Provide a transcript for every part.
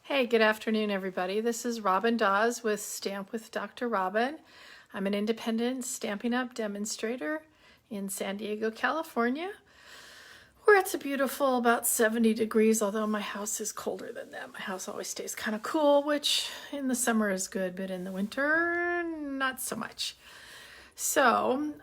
Hey, good afternoon, everybody. This is Robin Dawes with Stamp with Dr. Robin. I'm an independent Stampin' Up demonstrator in San Diego, California, where it's a beautiful about 70 degrees, although my house is colder than that. My house always stays kind of cool, which in the summer is good, but in the winter, not so much. So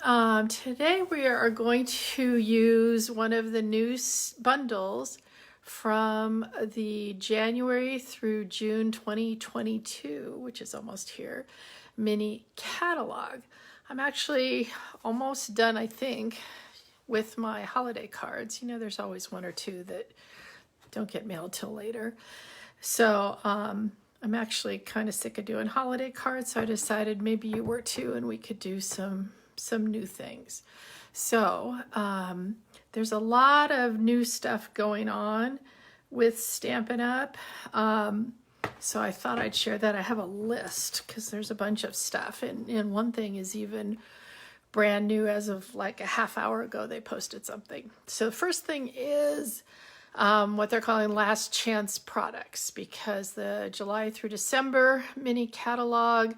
today we are going to use one of the new bundles from the January through June 2022, which is almost here, mini catalog. I'm actually almost done, I think, with my holiday cards. You know, there's always one or two that don't get mailed till later. So I'm actually kind of sick of doing holiday cards, so I decided maybe you were too, and we could do some new things. So there's a lot of new stuff going on with Stampin' Up. So I thought I'd share that. I have a list because there's a bunch of stuff, and one thing is even brand new as of like a half hour ago. They posted something. So the first thing is what they're calling last chance products, because the July through December mini catalog,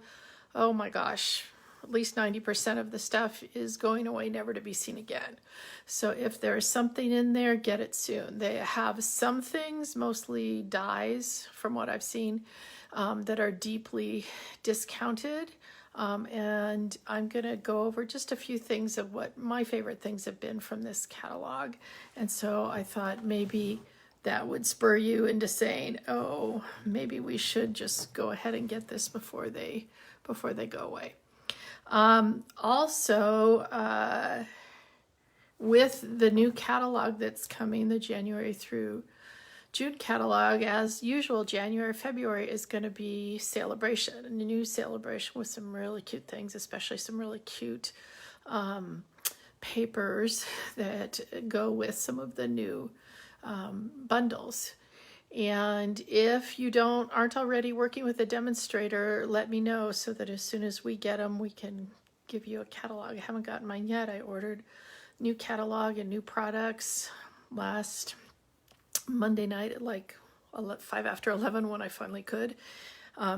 oh my gosh, at least 90% of the stuff is going away, never to be seen again. So if there's something in there, get it soon. They have some things, mostly dies from what I've seen, that are deeply discounted. And I'm going to go over just a few things of what my favorite things have been from this catalog. And so I thought maybe that would spur you into saying, oh, maybe we should just go ahead and get this before they go away. Also, with the new catalog that's coming, the January through June catalog, as usual, January, February is going to be Celebration, a new Celebration with some really cute things, especially some really cute papers that go with some of the new bundles. And if you aren't already working with a demonstrator, let me know so that as soon as we get them, we can give you a catalog. I haven't gotten mine yet. I ordered new catalog and new products last Monday night at like 5 after 11 when I finally could.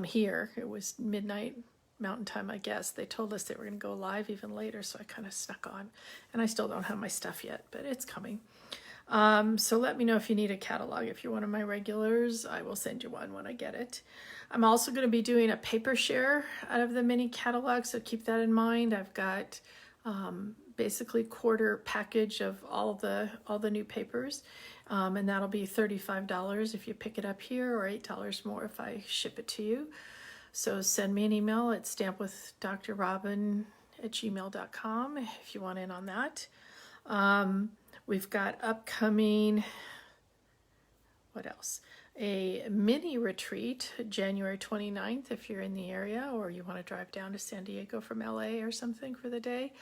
Here, it was midnight Mountain Time, I guess. They told us they were going to go live even later, so I kind of snuck on. And I still don't have my stuff yet, but it's coming. So let me know if you need a catalog. If you're one of my regulars, I will send you one when I get it. I'm also going to be doing a paper share out of the mini catalog, so keep that in mind. I've got basically quarter package of all the new papers, and that'll be $35 if you pick it up here, or $8 more if I ship it to you. So send me an email at stampwithdrrobin@gmail.com if you want in on that. We've got upcoming, what else? A mini retreat, January 29th, if you're in the area or you want to drive down to San Diego from LA or something for the day.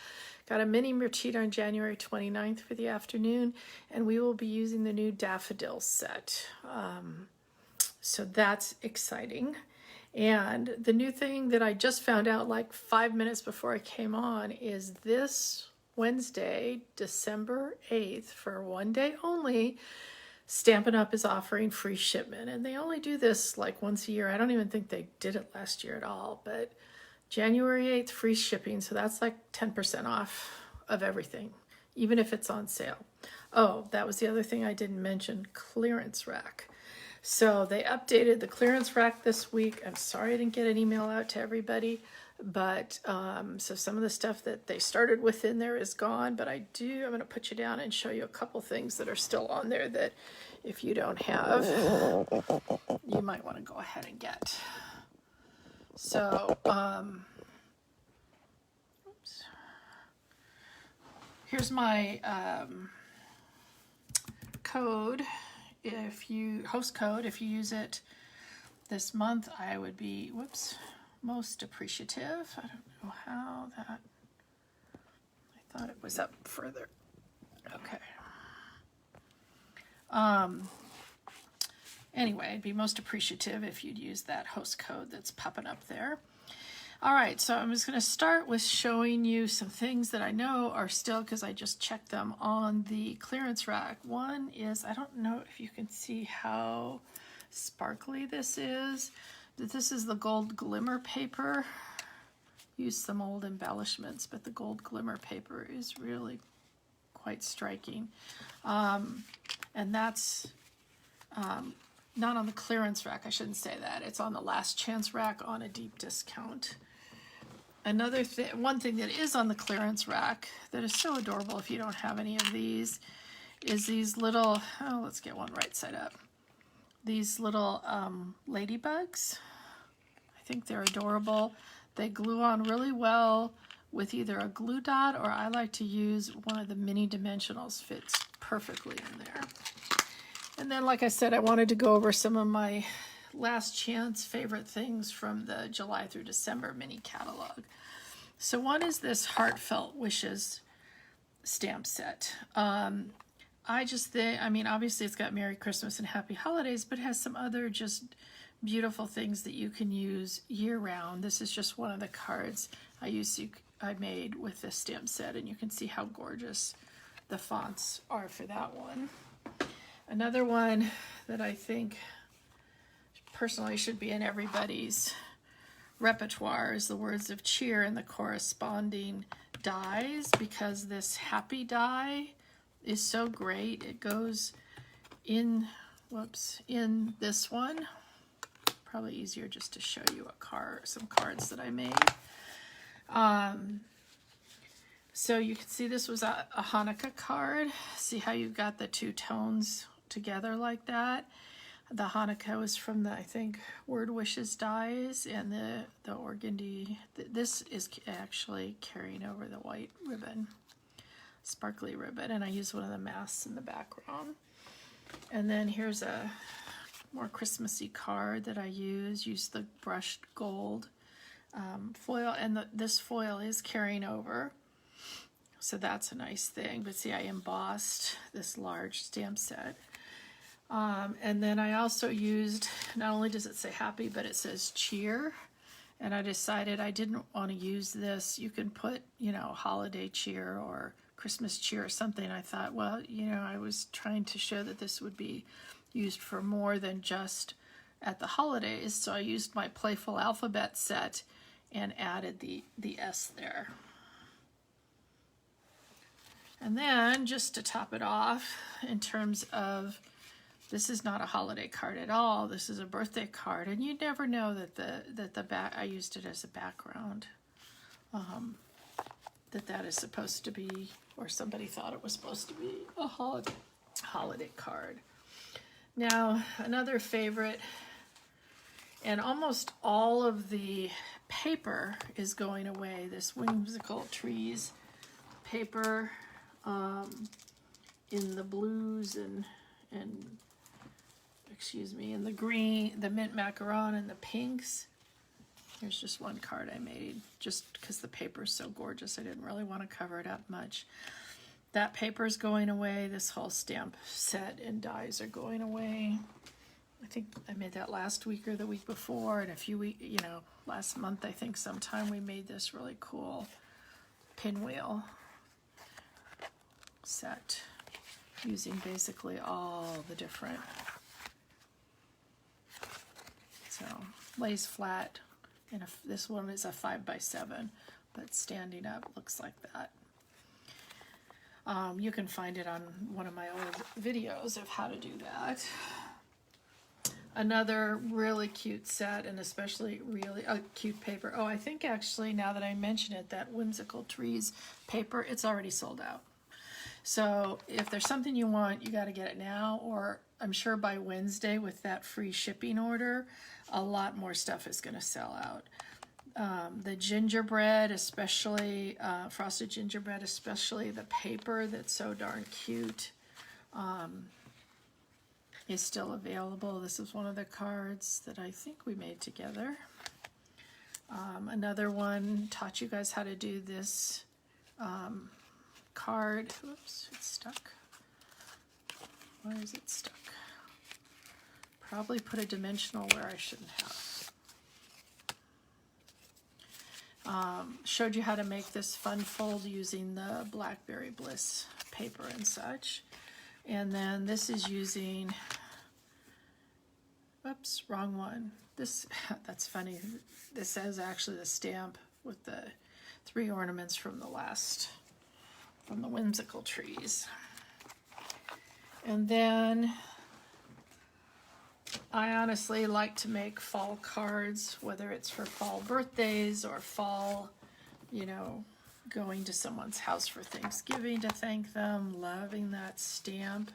Got a mini retreat on January 29th for the afternoon, and we will be using the new daffodil set. So that's exciting. And the new thing that I just found out like 5 minutes before I came on is this Wednesday, December 8th, for one day only, Stampin' Up is offering free shipment. And they only do this like once a year. I don't even think they did it last year at all, but January 8th, free shipping. So that's like 10% off of everything, even if it's on sale. Oh, that was the other thing I didn't mention, clearance rack. So they updated the clearance rack this week. I'm sorry I didn't get an email out to everybody. But so some of the stuff that they started with in there is gone, but I'm going to put you down and show you a couple things that are still on there that if you don't have, you might want to go ahead and get. So, oops. Here's my code. Host code, if you use it this month, I would be, most appreciative. I don't know how that, I thought it was up further. Okay. Anyway, I'd be most appreciative if you'd use that host code that's popping up there. All right, so I'm just going to start with showing you some things that I know are still, because I just checked them on the clearance rack. One is, I don't know if you can see how sparkly this is. This is the gold glimmer paper. Use some old embellishments, but the gold glimmer paper is really quite striking. And that's not on the clearance rack, I shouldn't say that. It's on the last chance rack on a deep discount. Another thing, one thing that is on the clearance rack that is so adorable if you don't have any of these, is these little, oh, let's get one right side up. These little ladybugs. I think they're adorable. They glue on really well with either a glue dot, or I like to use one of the mini dimensionals, fits perfectly in there. And then, like I said, I wanted to go over some of my last chance favorite things from the July through December mini catalog. So one is this Heartfelt Wishes stamp set. I just think, I mean, obviously it's got Merry Christmas and Happy Holidays, but it has some other just beautiful things that you can use year round. This is just one of the cards I made with this stamp set, and you can see how gorgeous the fonts are for that one. Another one that I think personally should be in everybody's repertoire is the Words of Cheer and the corresponding dies, because this happy die is so great. It goes in, in this one. Probably easier just to show you some cards that I made. So you can see this was a Hanukkah card. See how you got the two tones together like that? The Hanukkah was from the, I think, Word Wishes dies, and the organdy. This is actually carrying over the white ribbon, sparkly ribbon, and I use one of the masks in the background. And then here's a more Christmassy card that I use the brushed gold foil, and this foil is carrying over, so that's a nice thing. But see, I embossed this large stamp set. And then I also used, not only does it say happy, but it says cheer. And I decided I didn't want to use this. You can put, holiday cheer or Christmas cheer or something. I thought, well, I was trying to show that this would be used for more than just at the holidays. So I used my Playful Alphabet set and added the S there. And then just to top it off, in terms of, this is not a holiday card at all. This is a birthday card, and you never know that the back, I used it as a background. That is supposed to be, or somebody thought it was supposed to be a holiday card. Now, another favorite, and almost all of the paper is going away. This Whimsical Trees paper in the blues and in the green, the mint macaron, and the pinks. Here's just one card I made, just because the paper is so gorgeous. I didn't really want to cover it up much. That paper is going away. This whole stamp set and dies are going away. I think I made that last week or the week before, and a few weeks, last month, I think sometime we made this really cool pinwheel set using basically all the different, so lays flat, and this one is a 5x7, but standing up looks like that. You can find it on one of my old videos of how to do that. Another really cute set, and especially really cute paper. Oh, I think actually, now that I mention it, that Whimsical Trees paper, it's already sold out. So if there's something you want, you got to get it now, or I'm sure by Wednesday with that free shipping order, a lot more stuff is going to sell out. The gingerbread, especially frosted gingerbread, especially the paper that's so darn cute, is still available. This is one of the cards that I think we made together. Another one taught you guys how to do this card. Oops, it's stuck. Why is it stuck? Probably put a dimensional where I shouldn't have. Showed you how to make this fun fold using the Blackberry Bliss paper and such. And then this is using, Oops, wrong one. This, that's funny. This is actually the stamp with the 3 ornaments from the whimsical trees. And then I honestly like to make fall cards, whether it's for fall birthdays or fall, you know, going to someone's house for Thanksgiving to thank them, loving that stamp.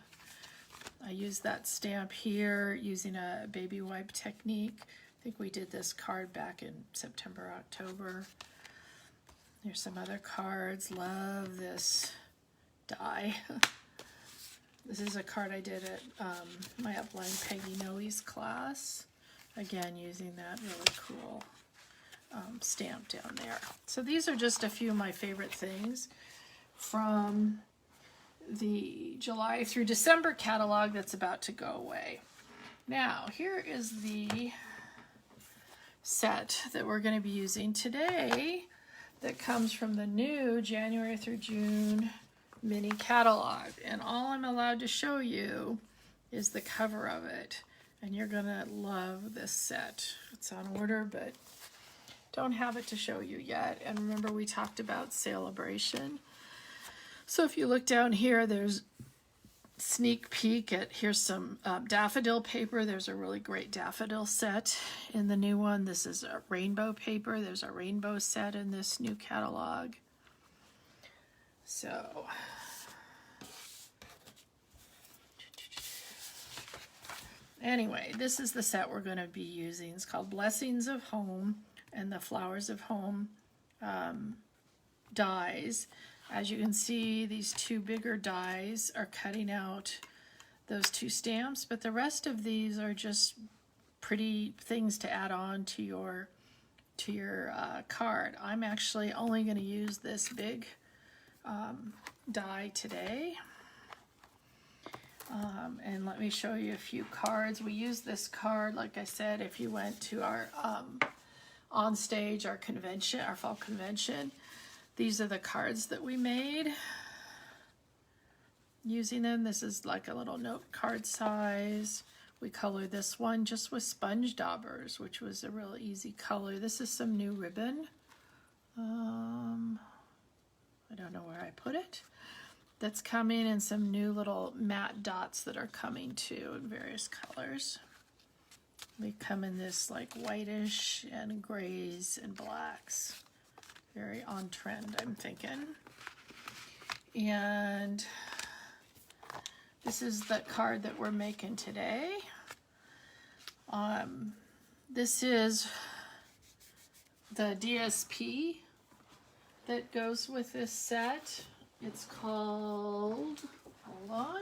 I use that stamp here using a baby wipe technique. I think we did this card back in September, October. There's some other cards. Love this die. This is a card I did at my upline Peggy Noe's class. Again, using that really cool stamp down there. So these are just a few of my favorite things from the July through December catalog that's about to go away. Now, here is the set that we're going to be using today that comes from the new January through June mini catalog. And all I'm allowed to show you is the cover of it. And you're going to love this set. It's on order, but don't have it to show you yet. And remember, we talked about Celebration. So if you look down here, there's sneak peek at, here's some daffodil paper. There's a really great daffodil set in the new one. This is a rainbow paper. There's a rainbow set in this new catalog. So anyway, this is the set we're going to be using. It's called Blessings of Home and the Flowers of Home dies. As you can see, these 2 bigger dies are cutting out those 2 stamps, but the rest of these are just pretty things to add on to your card. I'm actually only going to use this big die today. And let me show you a few cards. We use this card, like I said, if you went to our on stage, our convention, our fall convention. These are the cards that we made using them. This is like a little note card size. We colored this one just with sponge daubers, which was a real easy color. This is some new ribbon. I don't know where I put it. That's coming, and some new little matte dots that are coming too in various colors. They come in this like whitish and grays and blacks. Very on trend, I'm thinking. And this is the card that we're making today. This is the DSP that goes with this set. It's called, hold on,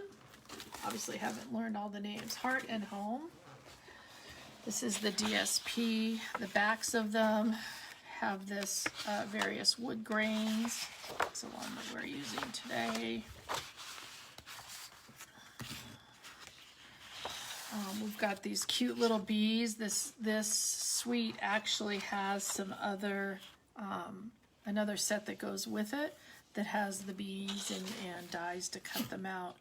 obviously haven't learned all the names, Heart and Home. This is the DSP. The backs of them have this various wood grains. It's the one that we're using today. We've got these cute little bees. This suite actually has some other, another set that goes with it that has the bees and dies to cut them out.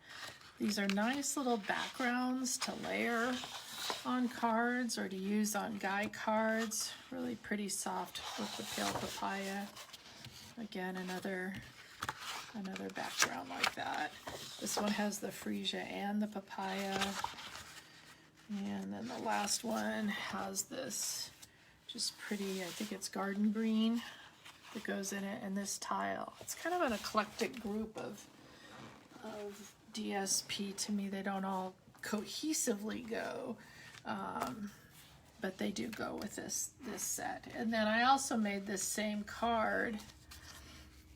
These are nice little backgrounds to layer on cards or to use on guy cards. Really pretty soft with the pale papaya. Again, another background like that. This one has the freesia and the papaya. And then the last one has this just pretty, I think it's garden green that goes in it, and this tile. It's kind of an eclectic group of DSP to me. They don't all cohesively go, but they do go with this set. And then I also made this same card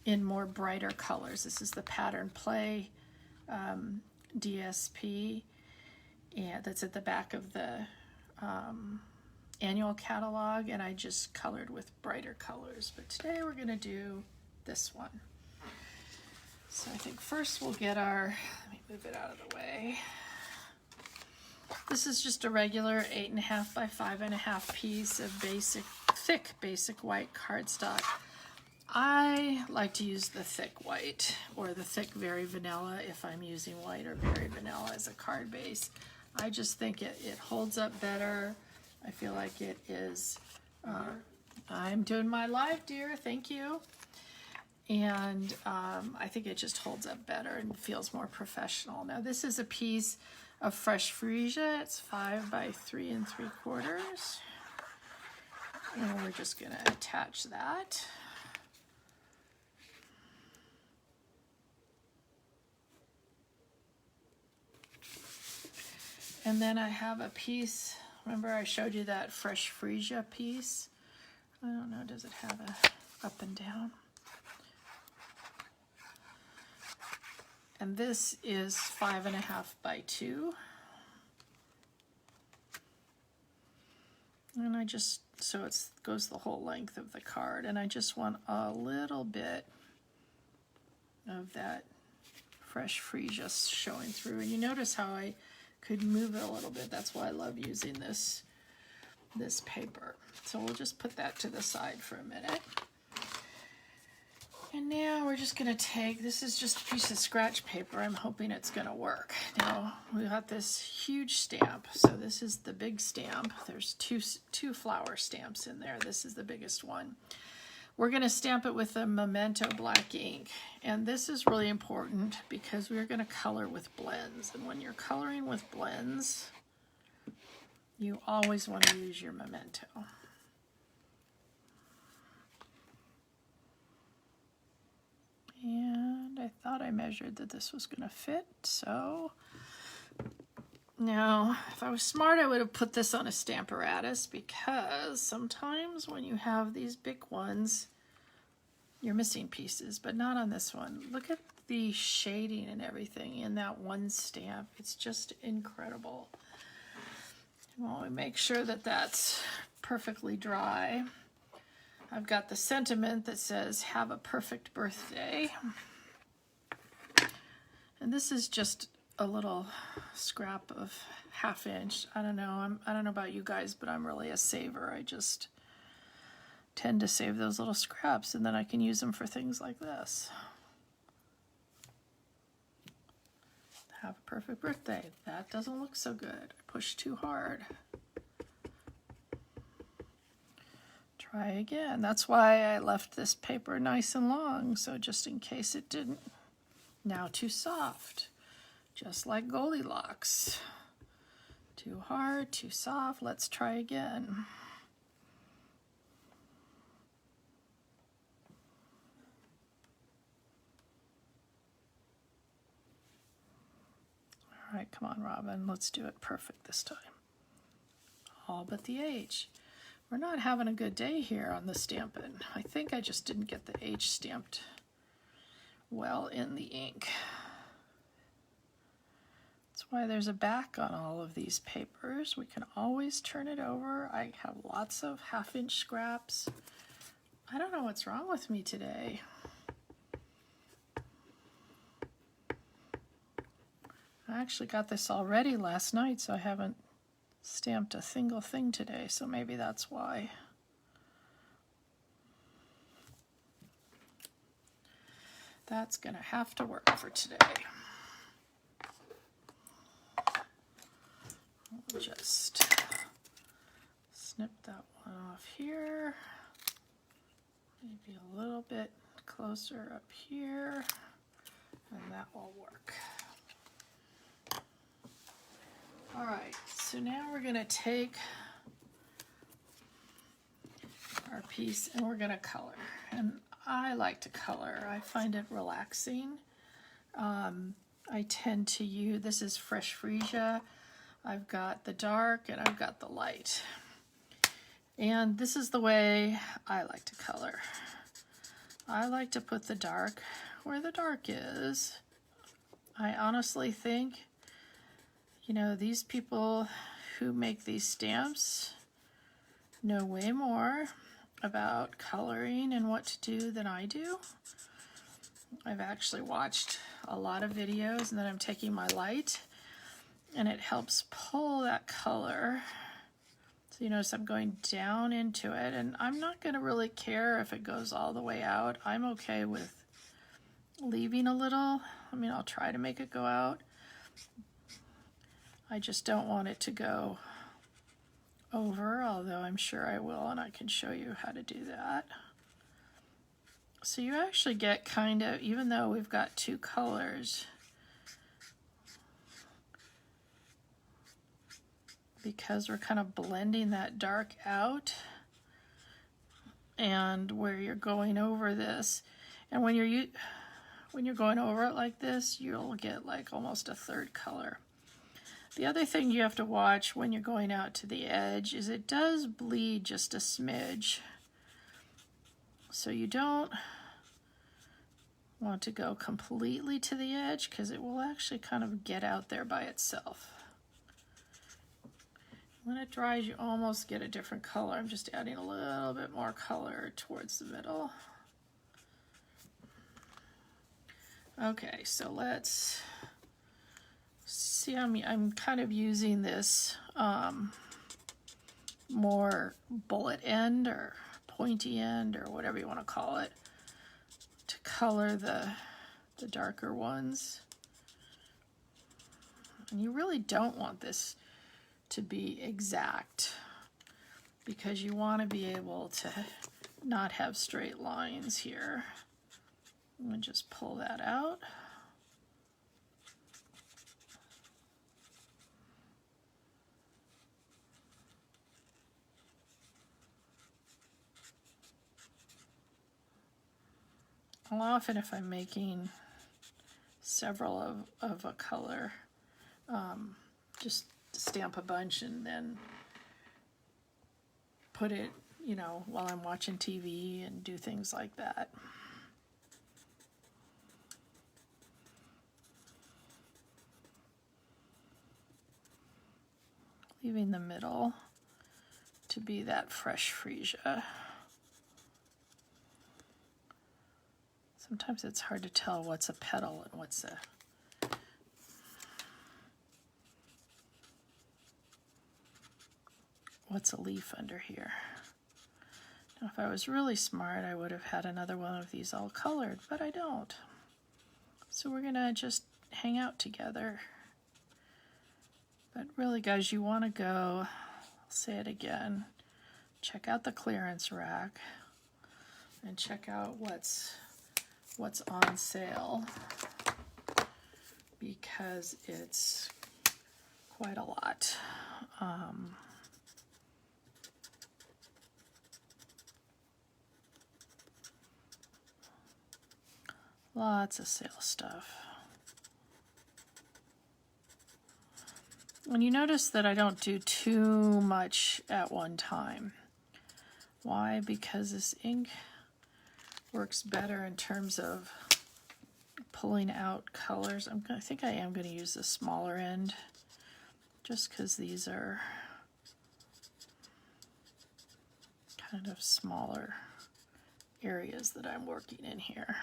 in more brighter colors. This is the Pattern Play DSP, and that's at the back of the annual catalog, and I just colored with brighter colors. But today we're going to do this one. So I think first we'll get our, let me move it out of the way. This is just a regular 8.5 by 5.5 piece of thick basic white cardstock. I like to use the thick white or the thick very vanilla if I'm using white or very vanilla as a card base. I just think it holds up better. I feel like it is, I'm doing my live, dear, thank you. And I think it just holds up better and feels more professional. Now this is a piece of fresh freesia. It's 5 by 3 3/4. And we're just gonna attach that. And then I have a piece, remember I showed you that fresh freesia piece? I don't know, does it have a up and down? And this is 5.5 by 2. And I just, so it goes the whole length of the card, and I just want a little bit of that fresh freesia showing through. And you notice how I could move it a little bit. That's why I love using this paper. So we'll just put that to the side for a minute. And now we're just gonna take, this is just a piece of scratch paper. I'm hoping it's gonna work. Now we got this huge stamp. So this is the big stamp. There's two flower stamps in there. This is the biggest one. We're gonna stamp it with a Memento black ink. And this is really important because we're gonna color with blends. And when you're coloring with blends, you always wanna use your Memento. And I thought I measured that this was gonna fit, so. Now, if I was smart, I would have put this on a Stamparatus, because sometimes when you have these big ones, you're missing pieces, but not on this one. Look at the shading and everything in that one stamp. It's just incredible. Well, we make sure that that's perfectly dry. I've got the sentiment that says, have a perfect birthday. And this is just a little scrap of 1/2 inch. I don't know. I don't know about you guys, but I'm really a saver. I just tend to save those little scraps, and then I can use them for things like this. Have a perfect birthday. That doesn't look so good. I pushed too hard. Try again. That's why I left this paper nice and long, so just in case it didn't. Now too soft, just like Goldilocks. Too hard, too soft. Let's try again. All right, come on, Robin. Let's do it perfect this time. All but the H. We're not having a good day here on the stamping. I think I just didn't get the H stamped well in the ink. That's why there's a back on all of these papers. We can always turn it over. I have lots of 1/2 inch scraps. I don't know what's wrong with me today. I actually got this already last night, so I haven't stamped a single thing today, so maybe that's why. That's gonna have to work for today. We'll just snip that one off here. Maybe a little bit closer up here, and that will work. All right, so now we're gonna take our piece and we're gonna color. And I like to color. I find it relaxing. I tend to use, this is fresh freesia. I've got the dark and I've got the light. And this is the way I like to color. I like to put the dark where the dark is. I honestly think, you know, these people who make these stamps know way more about coloring and what to do than I do. I've actually watched a lot of videos, and then I'm taking my light and it helps pull that color. So you notice I'm going down into it, and I'm not going to really care if it goes all the way out. I'm okay with leaving a little. I mean, I'll try to make it go out. I just don't want it to go over, although I'm sure I will, and I can show you how to do that. So you actually get kind of, even though we've got two colors, because we're kind of blending that dark out, and where you're going over this, and when you're going over it like this, you'll get like almost a third color. The other thing you have to watch when you're going out to the edge is it does bleed just a smidge. So you don't want to go completely to the edge because it will actually kind of get out there by itself. When it dries, you almost get a different color. I'm just adding a little bit more color towards the middle. Okay, so let's see. I'm kind of using this more bullet end or pointy end or whatever you want to call it to color the darker ones. And you really don't want this to be exact because you want to be able to not have straight lines here. I'm going to just pull that out. Often if I'm making several of a color, just stamp a bunch and then put it, you know, while I'm watching TV and do things like that. Leaving the middle to be that fresh freesia. Sometimes it's hard to tell what's a petal and what's a leaf under here. Now, if I was really smart, I would have had another one of these all colored, but I don't. So we're gonna just hang out together. But really, guys, you want to go, I'll say it again, check out the clearance rack and check out what's on sale, because it's quite a lot. Lots of sale stuff. And you notice that I don't do too much at one time. Why? Because this ink works better in terms of pulling out colors. I think I am going to use the smaller end just because these are kind of smaller areas that I'm working in here.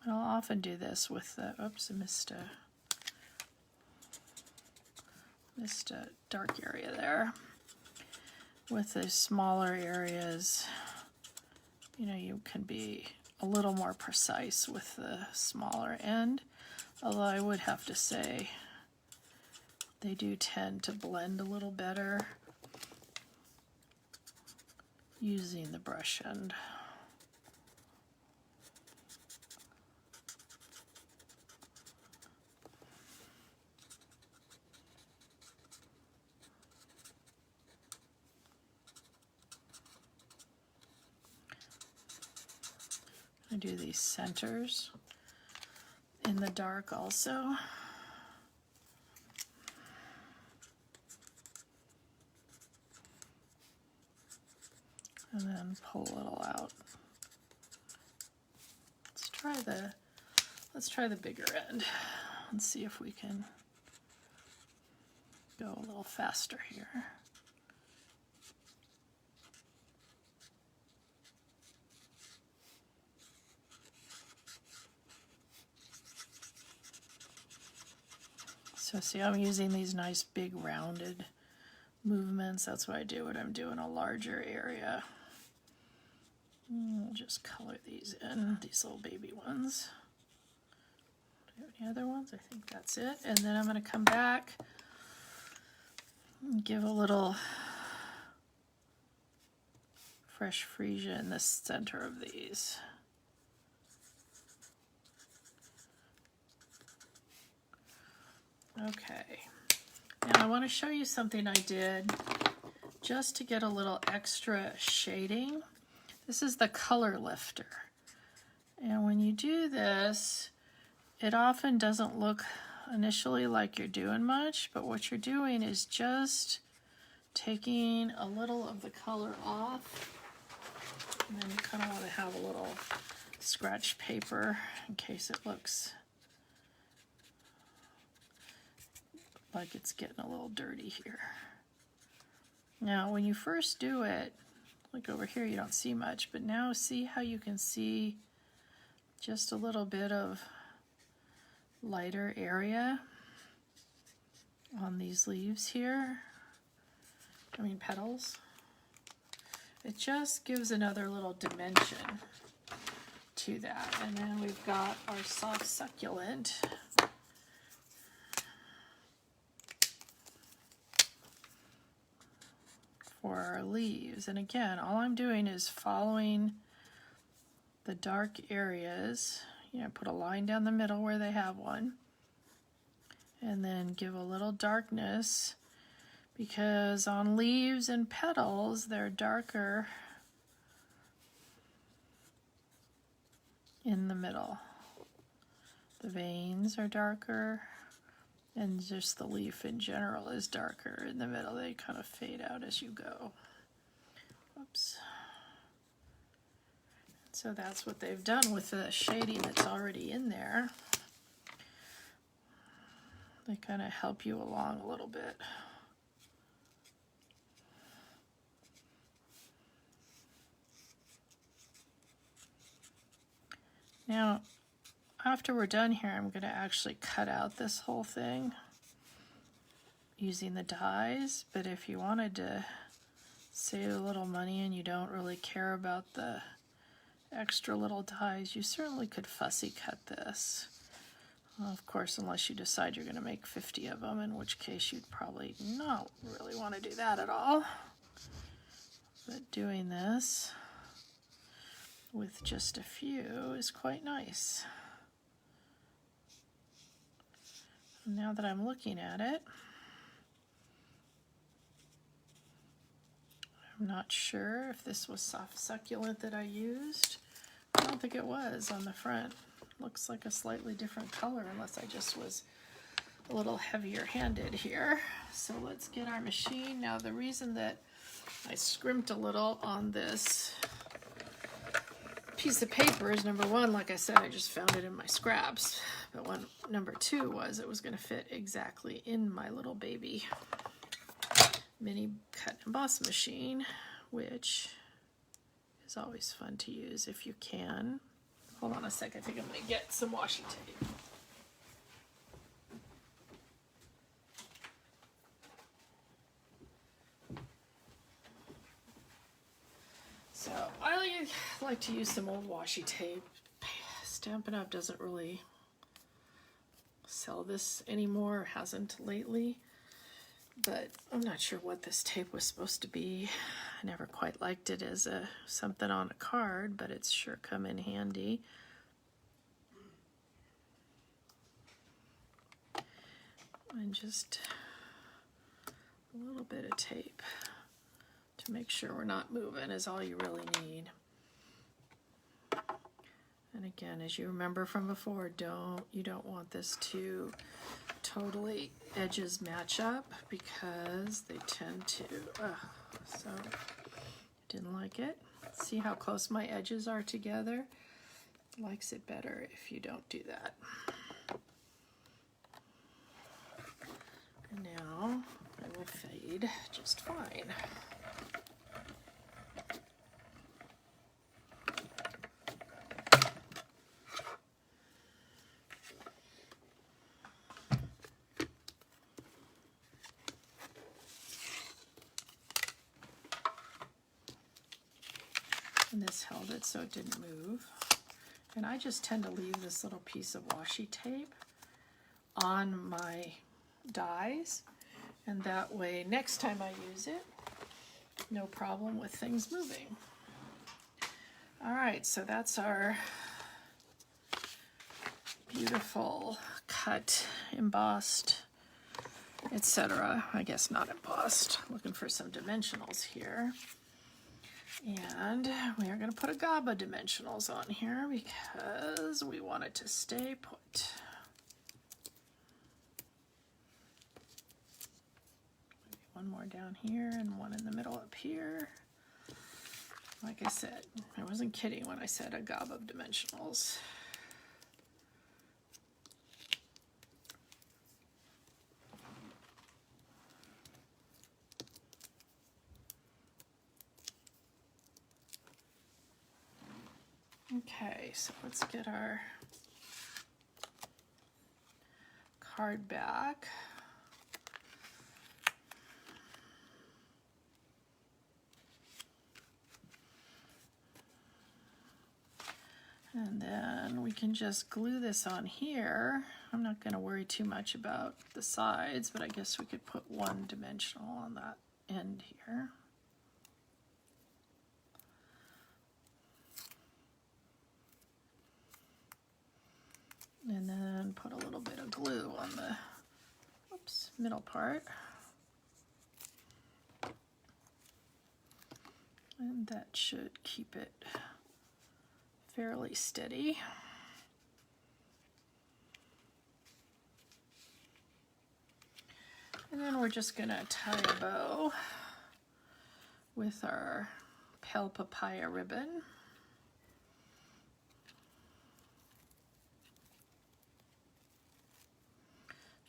And I'll often do this with the, oops, I missed a dark area there. With the smaller areas, you know, you can be a little more precise with the smaller end, although I would have to say they do tend to blend a little better using the brush end. I do these centers in the dark also. And then pull a little out. Let's try the bigger end and see if we can go a little faster here. So see, I'm using these nice big rounded movements. That's what I do when I'm doing a larger area. We'll just color these in, these little baby ones. Any other ones? I think that's it. And then I'm going to come back and give a little fresh freesia in the center of these. Okay. Now I want to show you something I did just to get a little extra shading. This is the color lifter. And when you do this, it often doesn't look initially like you're doing much, but what you're doing is just taking a little of the color off. And then you kind of want to have a little scratch paper in case it looks like it's getting a little dirty here. Now, when you first do it, like over here, you don't see much, but now see how you can see just a little bit of lighter area on these leaves here. I mean petals. It just gives another little dimension to that. And then we've got our soft succulent. For our leaves. And again, all I'm doing is following the dark areas. You know, put a line down the middle where they have one. And then give a little darkness, because on leaves and petals, they're darker in the middle. The veins are darker, and just the leaf in general is darker in the middle. They kind of fade out as you go. Oops. So that's what they've done with the shading that's already in there. They kind of help you along a little bit. Now, after we're done here, I'm going to actually cut out this whole thing using the dies, but if you wanted to save a little money and you don't really care about the extra little dies, you certainly could fussy cut this. Of course, unless you decide you're going to make 50 of them, in which case you'd probably not really want to do that at all. But doing this with just a few is quite nice. Now that I'm looking at it, I'm not sure if this was soft succulent that I used. I don't think it was on the front. Looks like a slightly different color, unless I just was a little heavier handed here. So let's get our machine. Now the reason that I scrimped a little on this piece of paper is, number one, like I said, I just found it in my scraps. But number two was it was going to fit exactly in my little baby mini cut and emboss machine, which is always fun to use if you can. Hold on a sec, I think I'm going to get some washi tape. So I like to use some old washi tape. Stampin' Up! Doesn't really sell this anymore, hasn't lately. But I'm not sure what this tape was supposed to be. I never quite liked it as something on a card, but it's sure come in handy. And just a little bit of tape to make sure we're not moving is all you really need. And again, as you remember from before, you don't want this to totally edges match up, because they tend to, so didn't like it. See how close my edges are together? Likes it better if you don't do that. And now I will fade just fine. And this held it so it didn't move. And I just tend to leave this little piece of washi tape on my dies, and that way next time I use it, no problem with things moving. All right, so that's our beautiful cut, embossed, etc. I guess not embossed. Looking for some dimensionals here. And we are going to put a GABA dimensionals on here because we want it to stay put. Maybe one more down here and one in the middle up here. Like I said, I wasn't kidding when I said a GABA dimensionals. Okay, so let's get our card back. And then we can just glue this on here. I'm not going to worry too much about the sides, but I guess we could put one dimensional on that end here. And then put a little bit of glue on the middle part. And that should keep it fairly steady. And then we're just going to tie a bow with our pale papaya ribbon.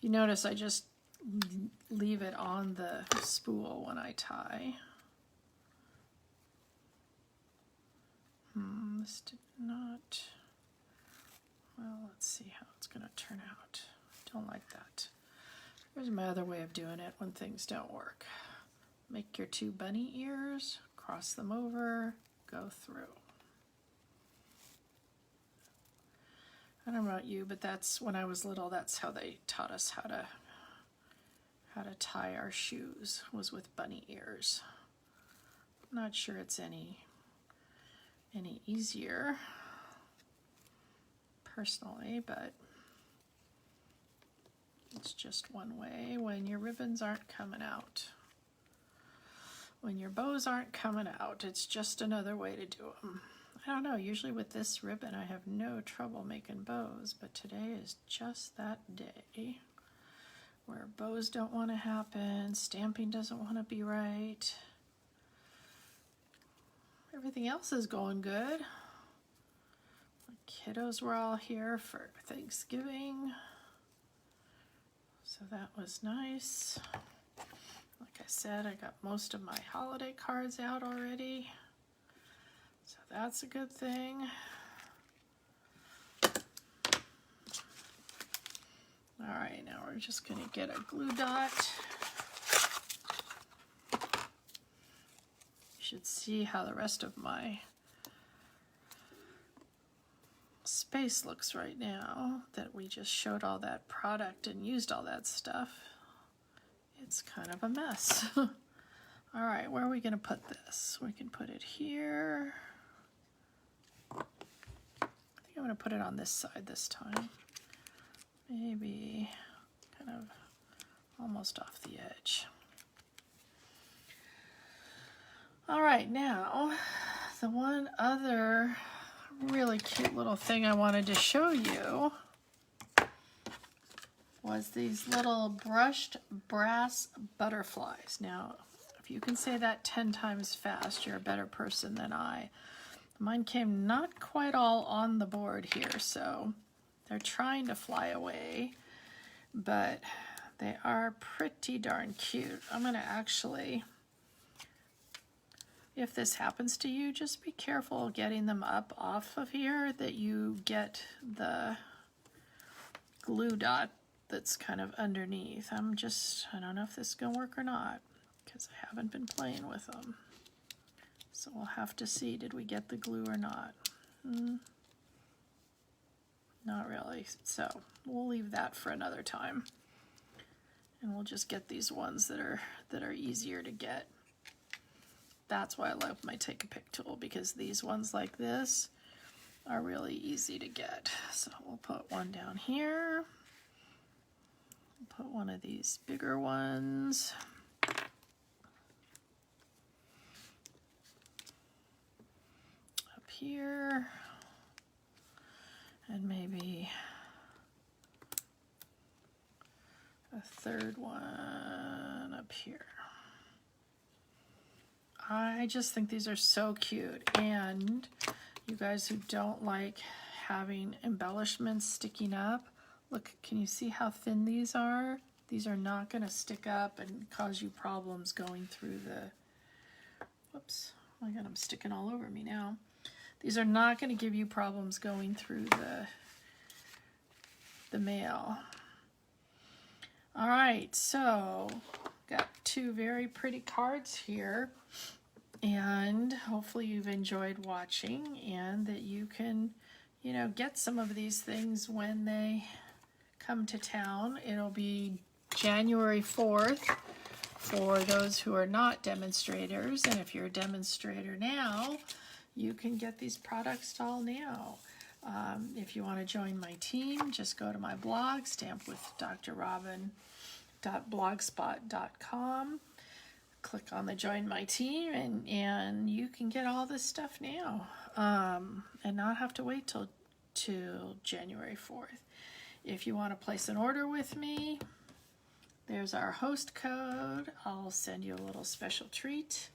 You notice I just leave it on the spool when I tie. This did not, well, let's see how it's going to turn out. Don't like that. Here's my other way of doing it when things don't work. Make your two bunny ears, cross them over, go through. I don't know about you, but that's when I was little, that's how they taught us how to tie our shoes, was with bunny ears. I'm not sure it's any easier personally, but it's just one way when your ribbons aren't coming out. When your bows aren't coming out, it's just another way to do them. I don't know, usually with this ribbon I have no trouble making bows, but today is just that day where bows don't want to happen, stamping doesn't want to be right. Everything else is going good. The kiddos were all here for Thanksgiving, so that was nice. Like I said, I got most of my holiday cards out already, so that's a good thing. All right, now we're just going to get a glue dot. You should see how the rest of my space looks right now that we just showed all that product and used all that stuff. It's kind of a mess. All right, where are we going to put this? We can put it here. I think I'm going to put it on this side this time. Maybe kind of almost off the edge. All right, now the one other really cute little thing I wanted to show you was these little brushed brass butterflies. Now, if you can say that 10 times fast, you're a better person than I. Mine came not quite all on the board here, so they're trying to fly away, but they are pretty darn cute. I'm going to actually, if this happens to you, just be careful getting them up off of here, that you get the glue dot that's kind of underneath. I don't know if this is going to work or not, because I haven't been playing with them. So we'll have to see, did we get the glue or not? Not really. So we'll leave that for another time. And we'll just get these ones that are easier to get. That's why I love my Take a Pick tool, because these ones like this are really easy to get. So we'll put one down here. Put one of these bigger ones. Up here. And maybe a third one up here. I just think these are so cute. And you guys who don't like having embellishments sticking up, look, can you see how thin these are? These are not going to stick up and cause you problems going through the, whoops, oh my God, I'm sticking all over me now. These are not going to give you problems going through the mail. All right, so got two very pretty cards here, and hopefully you've enjoyed watching and that you can, you know, get some of these things when they come to town. It'll be January 4th for those who are not demonstrators, and if you're a demonstrator now, you can get these products all now. If you want to join my team, just go to my blog, stampwithdrrobin.blogspot.com. Click on the Join My Team, and you can get all this stuff now, and not have to wait till January 4th. If you want to place an order with me, there's our host code. I'll send you a little special treat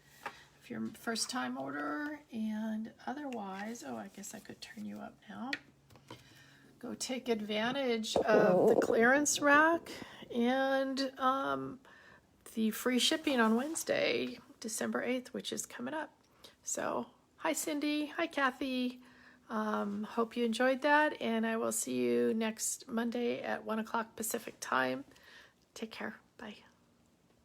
if you're a first-time orderer, and otherwise, oh, I guess I could turn you up now. Go take advantage of the clearance rack and the free shipping on Wednesday, December 8th, which is coming up. So, hi Cindy, hi Kathy. Hope you enjoyed that, and I will see you next Monday at 1 o'clock Pacific time. Take care. Bye.